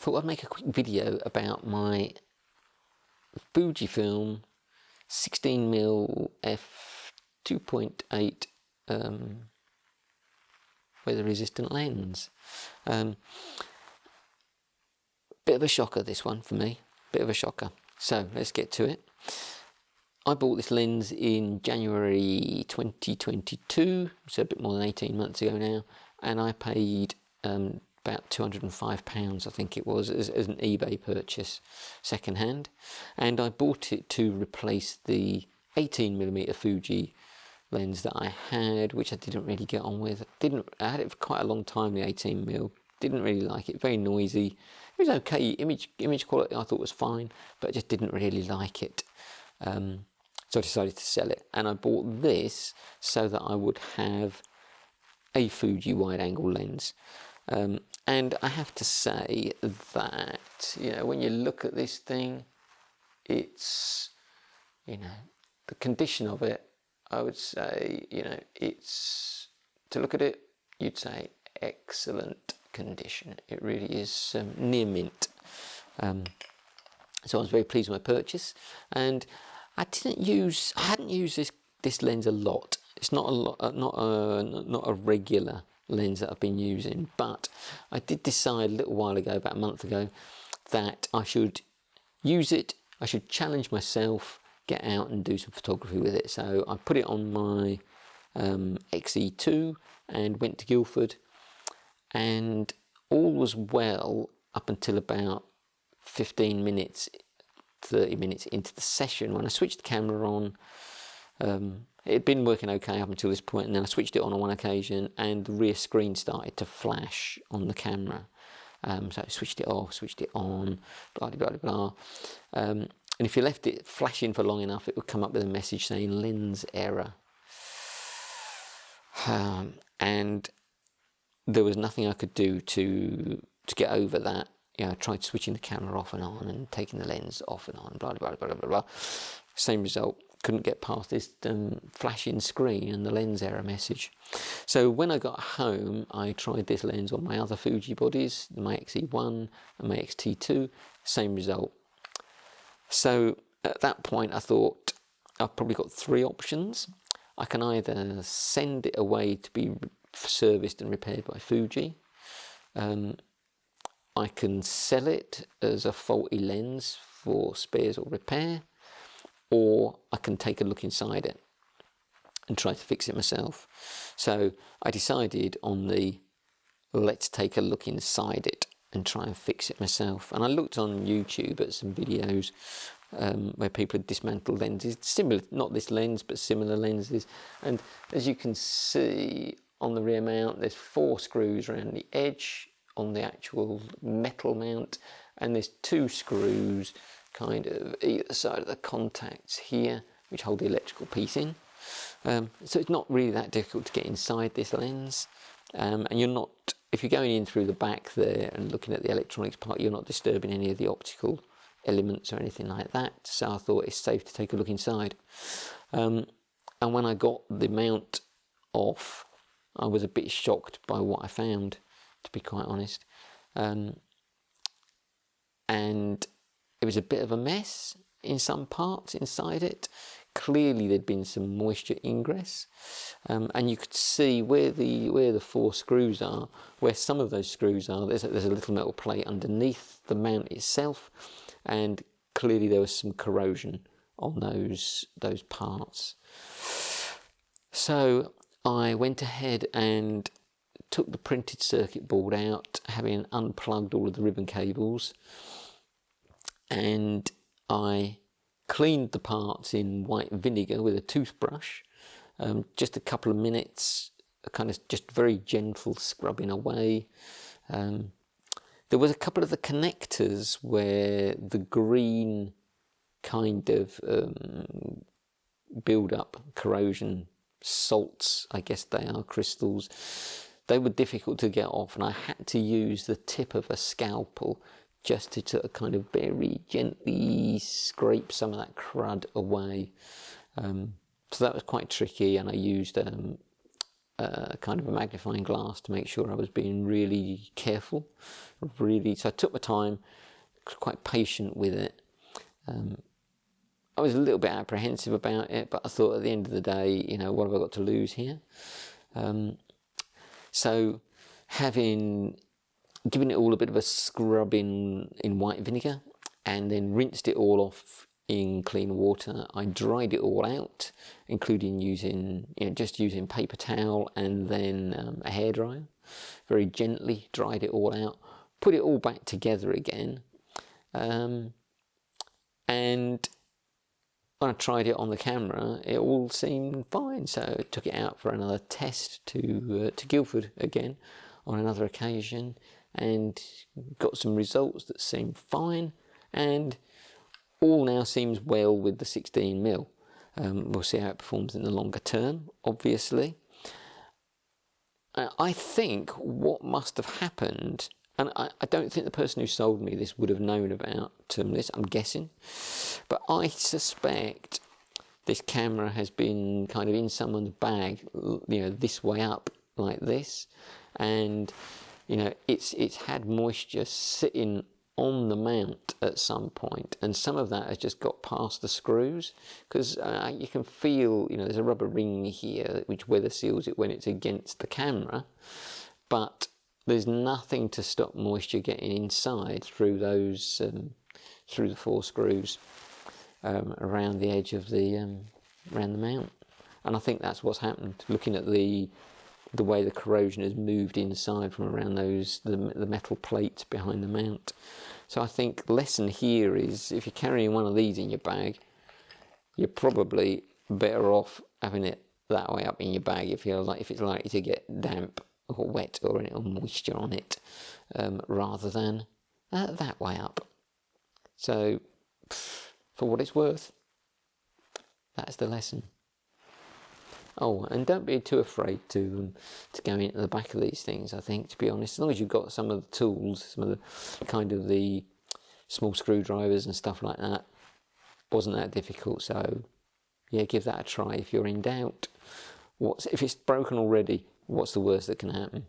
thought I'd make a quick video about my Fujifilm 16mm f2.8 weather resistant lens. Bit of a shocker, this one for me, bit of a shocker. So let's get to it. I bought this lens in January 2022, so a bit more than 18 months ago now, and I paid about £205, I think it was, as an eBay purchase, second hand. And I bought it to replace the 18mm Fuji lens that I had, which I didn't really get on with. I had it for quite a long time, the 18mm. Didn't really like it, very noisy. It was okay, image quality I thought was fine, but I just didn't really like it. So I decided to sell it, and I bought this so that I would have a Fuji wide-angle lens. And I have to say that, you know, when you look at this thing, it's, you know, the condition of it, I would say, you know, it's, to look at it, you'd say excellent condition. It really is near mint. So I was very pleased with my purchase, and I hadn't used this lens a lot. It's not a regular lens that I've been using, but I did decide a little while ago, about a month ago, that I should use it. I should challenge myself, get out and do some photography with it. So I put it on my XE2 and went to Guildford, and all was well up until about 15 minutes, 30 minutes into the session, when I switched the camera on. It had been working okay up until this point, and then I switched it on one occasion, and the rear screen started to flash on the camera. So I switched it off, switched it on, blah, blah, blah, blah. And if you left it flashing for long enough, it would come up with a message saying lens error. And there was nothing I could do to get over that. You know, I tried switching the camera off and on and taking the lens off and on, blah, blah, blah, blah, blah, blah. Same result, couldn't get past this flashing screen and the lens error message. So when I got home, I tried this lens on my other Fuji bodies, my XE1 and my X-T2, same result. So at that point I thought, I've probably got three options. I can either send it away to be serviced and repaired by Fuji. I can sell it as a faulty lens for spares or repair, or I can take a look inside it and try to fix it myself. So I decided on the let's take a look inside it and try and fix it myself. And I looked on YouTube at some videos where people had dismantled lenses, similar, not this lens, but similar lenses. And as you can see on the rear mount, there's 4 screws around the edge on the actual metal mount, and there's 2 screws kind of either side of the contacts here, which hold the electrical piece in. So it's not really that difficult to get inside this lens, and you're not, if you're going in through the back there and looking at the electronics part, you're not disturbing any of the optical elements or anything like that. So I thought it's safe to take a look inside. And when I got the mount off, I was a bit shocked by what I found, to be quite honest. And it was a bit of a mess in some parts inside it. Clearly there'd been some moisture ingress, and you could see where the 4 screws are, where some of those screws are, there's a little metal plate underneath the mount itself, and clearly there was some corrosion on those parts. So I went ahead and took the printed circuit board out, having unplugged all of the ribbon cables, and I cleaned the parts in white vinegar with a toothbrush, just a couple of minutes, kind of just very gentle scrubbing away. There was a couple of the connectors where the green kind of build up corrosion salts, I guess they are, crystals. They were difficult to get off, and I had to use the tip of a scalpel just to kind of very gently scrape some of that crud away. So that was quite tricky, and I used kind of a magnifying glass to make sure I was being really careful. So I took my time, quite patient with it. I was a little bit apprehensive about it, but I thought at the end of the day, you know, what have I got to lose here? So having given it all a bit of a scrub in white vinegar and then rinsed it all off in clean water, I dried it all out, including using, you know, just using paper towel and then a hairdryer. Very gently dried it all out, put it all back together again, and when I tried it on the camera, it all seemed fine. So I took it out for another test to Guildford again on another occasion, and got some results that seemed fine, and all now seems well with the 16mm. We'll see how it performs in the longer term, obviously. I think what must have happened, and I don't think the person who sold me this would have known about this, I'm guessing, but I suspect this camera has been kind of in someone's bag, you know, this way up like this, and you know, it's had moisture sitting on the mount at some point, and some of that has just got past the screws, because you can feel, you know, there's a rubber ring here which weather seals it when it's against the camera, but there's nothing to stop moisture getting inside through those through the 4 screws around the edge of the around the mount. And I think that's what's happened, looking at the way the corrosion has moved inside from around those the metal plates behind the mount. So I think the lesson here is, if you're carrying one of these in your bag, you're probably better off having it that way up in your bag if it's likely to get damp or wet or any moisture on it, rather than that way up. So for what it's worth, that's the lesson. Oh, and don't be too afraid to go into the back of these things, I think, to be honest. As long as you've got some of the tools, some of the kind of the small screwdrivers and stuff like that, wasn't that difficult. So yeah, give that a try if you're in doubt. If it's broken already, what's the worst that can happen?